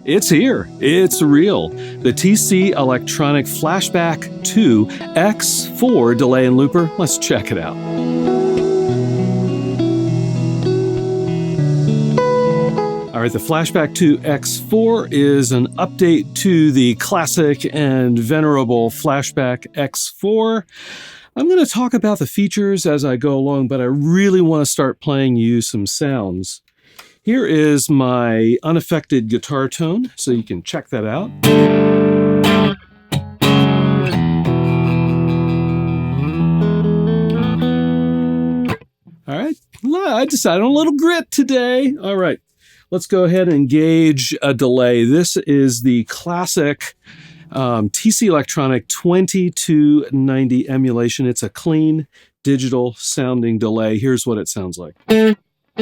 It's here. It's real. The TC Electronic Flashback 2 X4 delay and looper. Let's check it out. All right, the Flashback 2 X4 is an update to the classic and venerable Flashback X4. I'm going to talk about the features as I go along, but I really want to start playing you some sounds. Here is my unaffected guitar tone, so you can check that out. All right, I decided on a little grit today. All right, let's go ahead and gauge a delay. This is the classic TC Electronic 2290 emulation. It's a clean digital sounding delay. Here's what it sounds like. Oh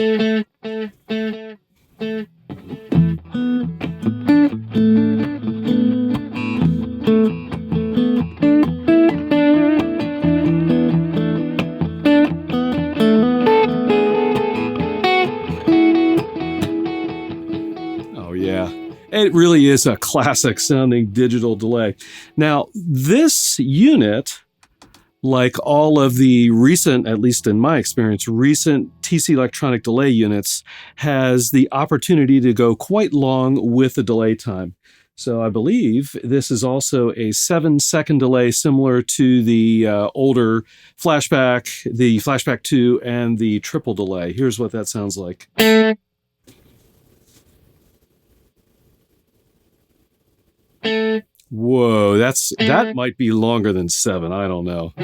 yeah, it really is a classic sounding digital delay. Now this unit, like all of the recent, at least in my experience, recent TC Electronic delay units, has the opportunity to go quite long with the delay time. So I believe this is also a 7-second delay, similar to the older Flashback, the Flashback 2, and the triple delay. Here's what that sounds like. Whoa, that might be longer than 7. I don't know.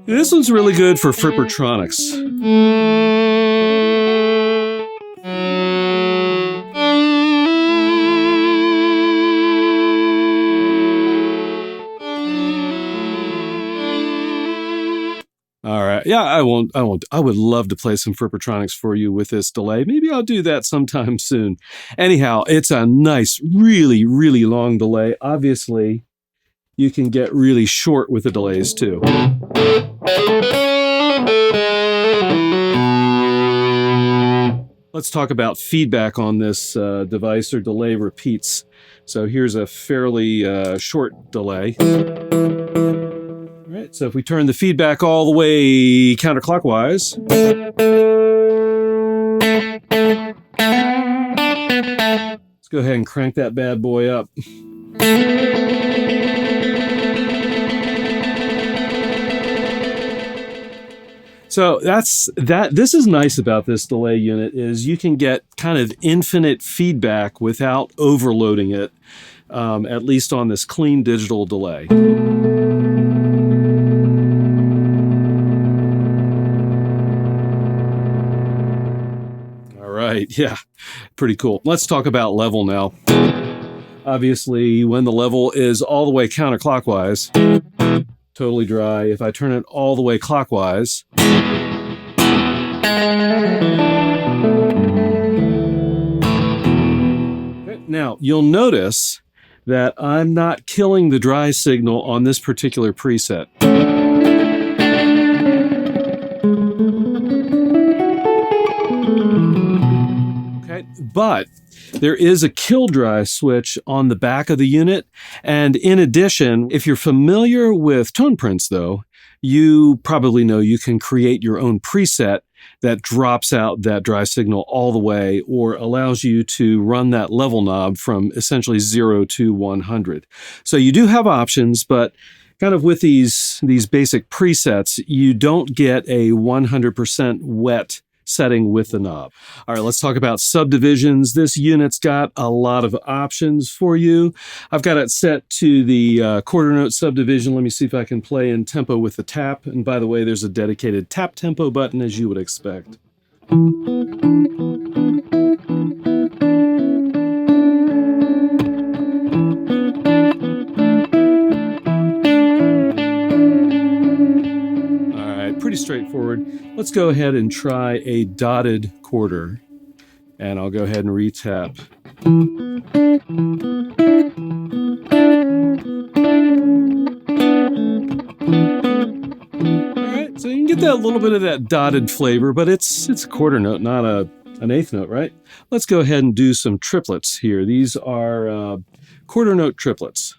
This one's really good for Frippertronics. All right. Yeah, I won't. I would love to play some Frippertronics for you with this delay. Maybe I'll do that sometime soon. Anyhow, it's a nice, really, really long delay. Obviously, you can get really short with the delays too. Let's talk about feedback on this device, or delay repeats. So here's a fairly short delay. All right, so if we turn the feedback all the way counterclockwise, let's go ahead and crank that bad boy up. So this is nice about this delay unit, is you can get kind of infinite feedback without overloading it, at least on this clean digital delay. Right, yeah, pretty cool. Let's talk about level now. Obviously, when the level is all the way counterclockwise, totally dry. If I turn it all the way clockwise, okay, now you'll notice that I'm not killing the dry signal on this particular preset. But there is a kill dry switch on the back of the unit. And in addition, if you're familiar with Toneprints though, you probably know you can create your own preset that drops out that dry signal all the way, or allows you to run that level knob from essentially 0 to 100. So you do have options, but kind of with these basic presets, you don't get a 100% wet setting with the knob. All right, let's talk about Subdivisions. This unit's got a lot of options for you. I've got it set to the quarter note subdivision. Let me see if I can play in tempo with the tap. And by the way, there's a dedicated tap tempo button, as you would expect. Pretty straightforward. Let's go ahead and try a dotted quarter, and I'll go ahead and retap. get that little bit of that dotted flavor, but it's a quarter note, not an eighth note, right? Let's go ahead and do some triplets here. These are quarter note triplets.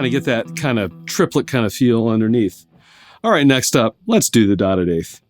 Get that kind of triplet kind of feel underneath. All right, next up, let's do the dotted eighth.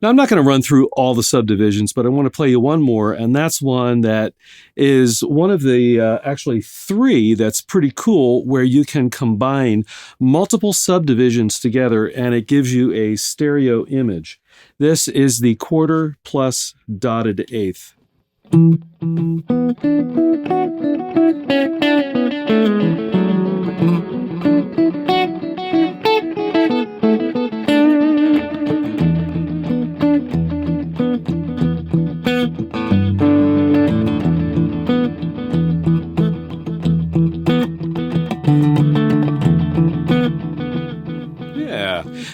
Now, I'm not going to run through all the subdivisions, but I want to play you one more, and that's one that is one of the actually three that's pretty cool, where you can combine multiple subdivisions together and it gives you a stereo image. This is the quarter plus dotted eighth.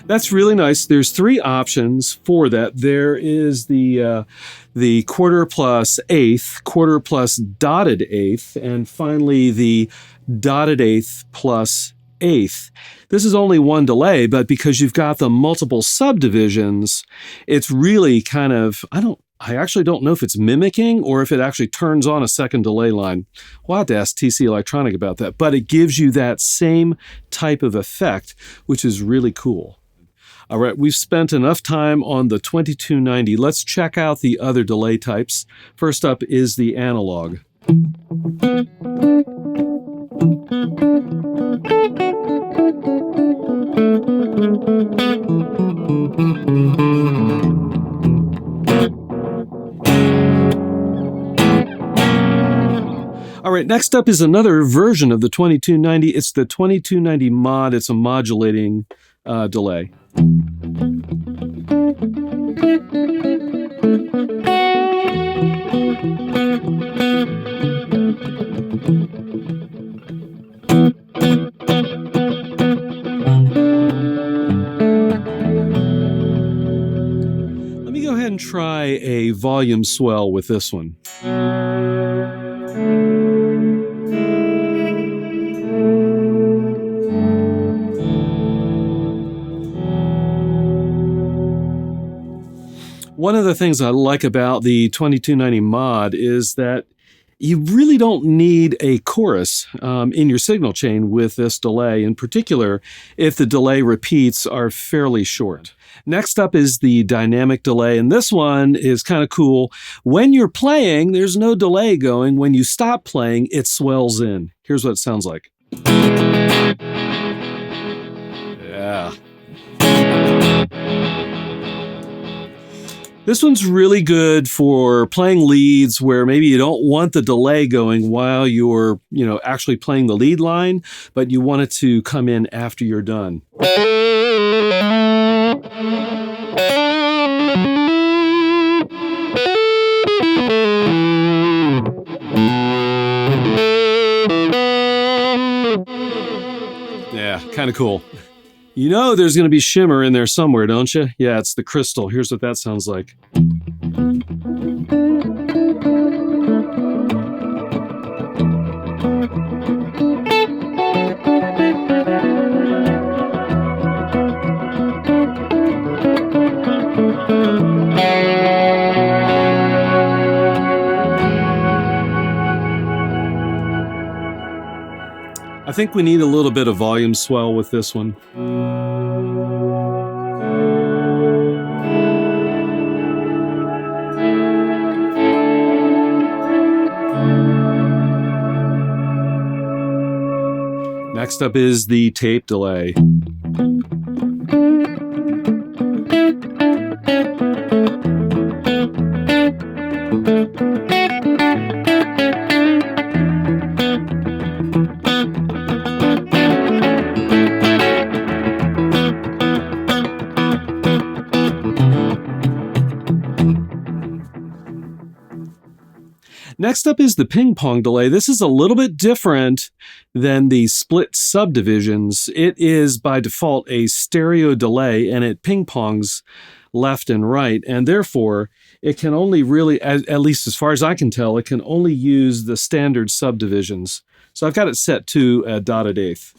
That's really nice. There's three options for that. There is the quarter plus eighth, quarter plus dotted eighth, and finally the dotted eighth plus eighth. This is only one delay, but because you've got the multiple subdivisions, it's really kind of, I actually don't know if it's mimicking or if it actually turns on a second delay line. We'll have to ask TC Electronic about that, but it gives you that same type of effect, which is really cool. All right, we've spent enough time on the 2290. Let's check out the other delay types. First up is the analog. All right, next up is another version of the 2290. It's the 2290 mod. It's a modulating delay. Let me go ahead and try a volume swell with this one. One of the things I like about the 2290 mod is that you really don't need a chorus in your signal chain with this delay, in particular if the delay repeats are fairly short. Next up is the dynamic delay, and this one is kind of cool. When you're playing, there's no delay going. When you stop playing, it swells in. Here's what it sounds like. Yeah. This one's really good for playing leads where maybe you don't want the delay going while you're, actually playing the lead line, but you want it to come in after you're done. Yeah, kind of cool. You know there's going to be shimmer in there somewhere, don't you? Yeah, it's the crystal. Here's what that sounds like. I think we need a little bit of volume swell with this one. Next up is the tape delay. Next up is the ping pong delay. This is a little bit different than the split subdivisions. It is by default a stereo delay, and it ping pongs left and right, and therefore it can only really, at least as far as I can tell, it can only use the standard subdivisions. So I've got it set to a dotted eighth.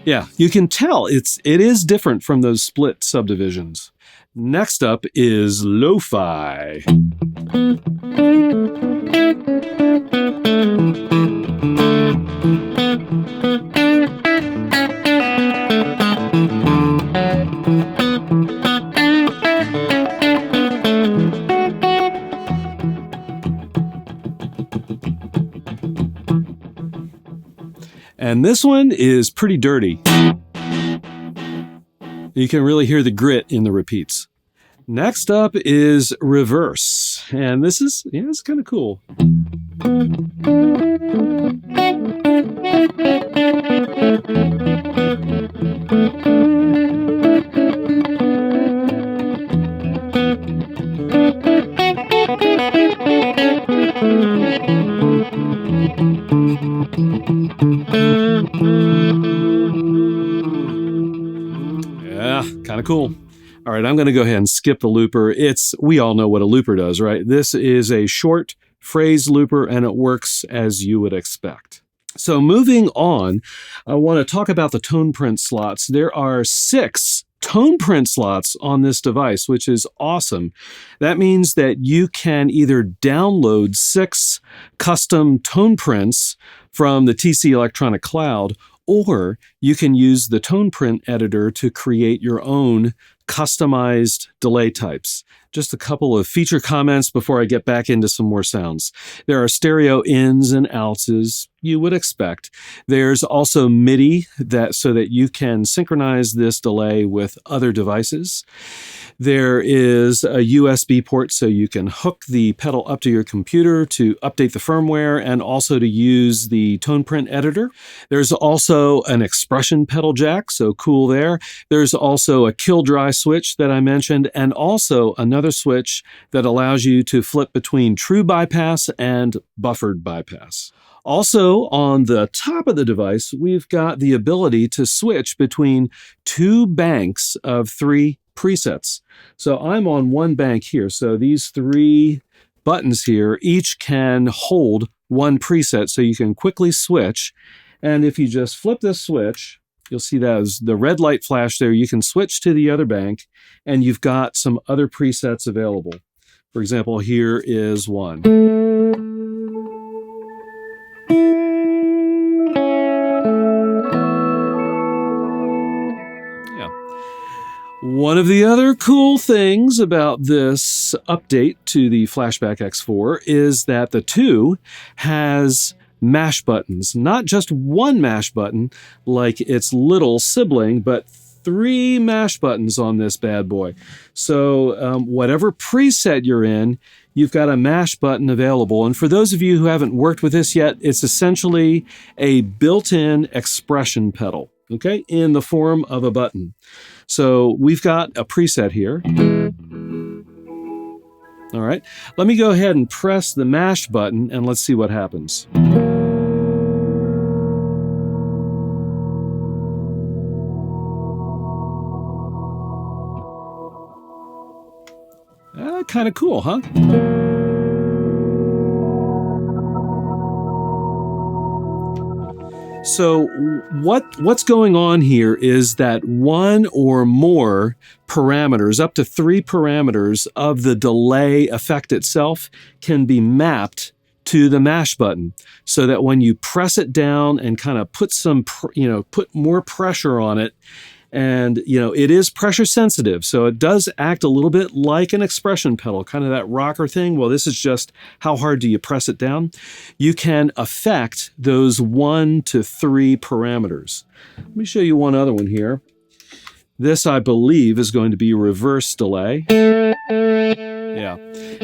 Yeah, you can tell it is different from those split subdivisions. Next up is lo-fi. And this one is pretty dirty. You can really hear the grit in the repeats. Next up is reverse. And this is, yeah, it's kind of cool. Yeah, kind of cool. All right, I'm going to go ahead and skip the looper. We all know what a looper does, right? This is a short phrase looper, and it works as you would expect. So moving on, I want to talk about the Toneprint slots. There are 6 Toneprint slots on this device, which is awesome. That means that you can either download 6 custom Toneprints from the TC Electronic Cloud, or you can use the Toneprint editor to create your own customized delay types. Just a couple of feature comments before I get back into some more sounds. There are stereo ins and outs, as you would expect. There's also MIDI so that you can synchronize this delay with other devices. There is a USB port so you can hook the pedal up to your computer to update the firmware and also to use the Toneprint editor. There's also an expression pedal jack, so cool there. There's also a kill dry switch that I mentioned, and also another switch that allows you to flip between true bypass and buffered bypass. Also, on the top of the device, we've got the ability to switch between 2 banks of 3 presets. So I'm on one bank here. So these 3 buttons here each can hold 1 preset, so you can quickly switch. And if you just flip this switch, you'll see that as the red light flash there. You can switch to the other bank, and you've got some other presets available. For example, here is one. One of the other cool things about this update to the Flashback X4 is that the 2 has mash buttons. Not just 1 mash button like its little sibling, but 3 mash buttons on this bad boy. So whatever preset you're in, you've got a mash button available. And for those of you who haven't worked with this yet, it's essentially a built-in expression pedal, okay, in the form of a button. So we've got a preset here. All right, let me go ahead and press the mash button and let's see what happens. Kind of cool, huh? So what's going on here is that 1 or more parameters, up to 3 parameters of the delay effect itself, can be mapped to the mash button, so that when you press it down and kind of put put more pressure on it, and it is pressure sensitive, so it does act a little bit like an expression pedal, kind of that rocker thing. Well, this is just how hard do you press it down. You can affect those 1 to 3 parameters. Let me show you one other one here. This, I believe, is going to be reverse delay. Yeah.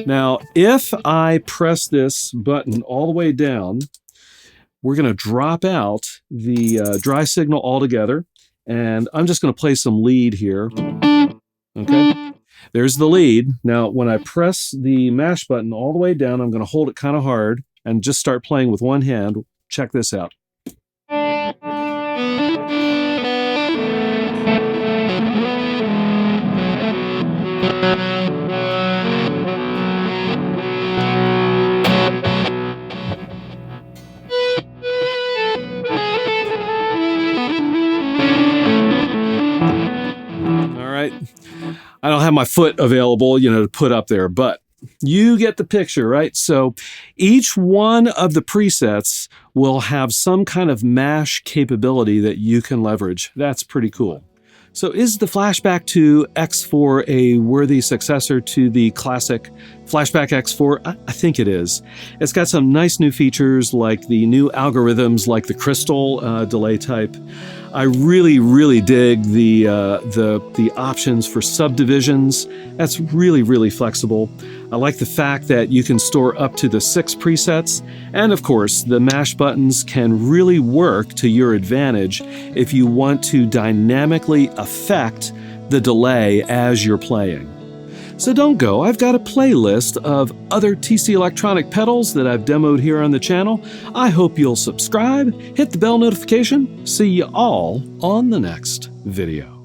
Now, if I press this button all the way down, we're going to drop out the dry signal altogether. And I'm just going to play some lead here. Okay. There's the lead. Now, when I press the mash button all the way down, I'm going to hold it kind of hard and just start playing with one hand. Check this out. I don't have my foot available, to put up there, but you get the picture, right? So each one of the presets will have some kind of mash capability that you can leverage. That's pretty cool. So is the Flashback 2 X4 a worthy successor to the classic Flashback X4? I think it is. It's got some nice new features like the new algorithms like the crystal delay type. I really, really dig the options for subdivisions. That's really, really flexible. I like the fact that you can store up to the 6 presets. And of course, the mash buttons can really work to your advantage if you want to dynamically affect the delay as you're playing. So don't go. I've got a playlist of other TC Electronic pedals that I've demoed here on the channel. I hope you'll subscribe, hit the bell notification. See you all on the next video.